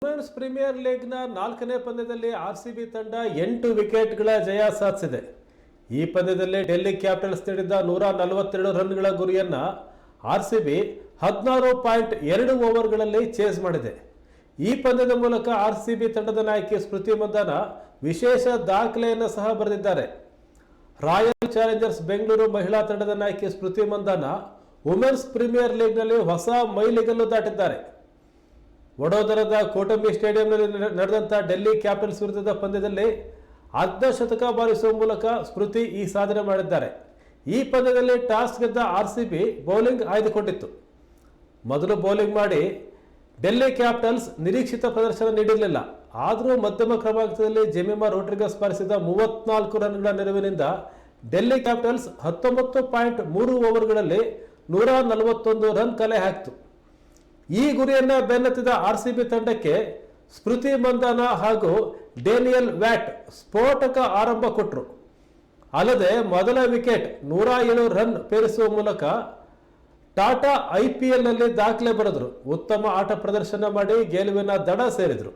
Women's premier ಲೀಗ್ನ 4ನೇ ಪಂದ್ಯದಲ್ಲಿ RCB ತಂಡ 8 ವಿಕೆಟ್ಗಳ ಜಯ ಸಾಧಿಸಿದೆ. ಈ ಪಂದ್ಯದಲ್ಲಿ ಡೆಲ್ಲಿ ಕ್ಯಾಪಿಟಲ್ಸ್ ನೀಡಿದ್ದ 142 ರನ್ಗಳ ಗುರಿಯನ್ನ ಆರ್ಸಿಬಿ 16.2 ಓವರ್ಗಳಲ್ಲಿ ಚೇಸ್ ಮಾಡಿದೆ. ಈ ಪಂದ್ಯದ ಮೂಲಕ ಆರ್ಸಿಬಿ ತಂಡದ ನಾಯಕಿ ಸ್ಮೃತಿ ಮಂದಾನ ವಿಶೇಷ ದಾಖಲೆಯನ್ನು ಸಹ ಬರೆದಿದ್ದಾರೆ. ರಾಯಲ್ ಚಾಲೆಂಜರ್ಸ್ ಬೆಂಗಳೂರು ಮಹಿಳಾ ತಂಡದ ನಾಯಕಿ ಸ್ಮೃತಿ ಮಂದಾನ ವುಮೆನ್ಸ್ ಪ್ರೀಮಿಯರ್ ಲೀಗ್ನಲ್ಲಿ ಹೊಸ ಮೈಲಿಗಲ್ಲು ದಾಟಿದ್ದಾರೆ. ವಡೋದರದ ಕೋಟಂಬಿ ಸ್ಟೇಡಿಯಂನಲ್ಲಿ ನಡೆದಂಥ ಡೆಲ್ಲಿ ಕ್ಯಾಪಿಟಲ್ಸ್ ವಿರುದ್ಧದ ಪಂದ್ಯದಲ್ಲಿ ಅರ್ಧಶತಕ ಬಾರಿಸುವ ಮೂಲಕ ಸ್ಮೃತಿ ಈ ಸಾಧನೆ ಮಾಡಿದ್ದಾರೆ. ಈ ಪಂದ್ಯದಲ್ಲಿ ಟಾಸ್ ಗೆದ್ದ ಆರ್ಸಿಬಿ ಬೌಲಿಂಗ್ ಆಯ್ದುಕೊಂಡಿತ್ತು. ಮೊದಲು ಬೌಲಿಂಗ್ ಮಾಡಿ ಡೆಲ್ಲಿ ಕ್ಯಾಪಿಟಲ್ಸ್ ನಿರೀಕ್ಷಿತ ಪ್ರದರ್ಶನ ನೀಡಿರಲಿಲ್ಲ. ಆದರೂ ಮಧ್ಯಮ ಕ್ರಮಾಂಕದಲ್ಲಿ ಜೆಮಿಮಾ ರೋಡ್ರಿಗಸ್ ಬಾರಿಸಿದ 34 ರನ್ಗಳ ನೆರವಿನಿಂದ ಡೆಲ್ಲಿ ಕ್ಯಾಪಿಟಲ್ಸ್ 19.3 ಓವರ್ಗಳಲ್ಲಿ 141 ರನ್ ಕಲೆ ಹಾಕಿತು. ಈ ಗುರಿಯನ್ನ ಬೆನ್ನತ್ತಿದ ಆರ್ಸಿಬಿ ತಂಡಕ್ಕೆ ಸ್ಮೃತಿ ಮಂದಾನ ಹಾಗೂ ಡೇನಿಯಲ್ ವ್ಯಾಟ್ ಸ್ಫೋಟಕ ಆರಂಭ ಕೊಟ್ಟರು. ಅಲ್ಲದೆ ಮೊದಲ ವಿಕೆಟ್ 107 ರನ್ ಪೇರಿಸುವ ಮೂಲಕ ಟಾಟಾ IPL ನಲ್ಲಿ ದಾಖಲೆ ಬರೆದರು. ಉತ್ತಮ ಆಟ ಪ್ರದರ್ಶನ ಮಾಡಿ ಗೆಲುವಿನ ದಡ ಸೇರಿದರು.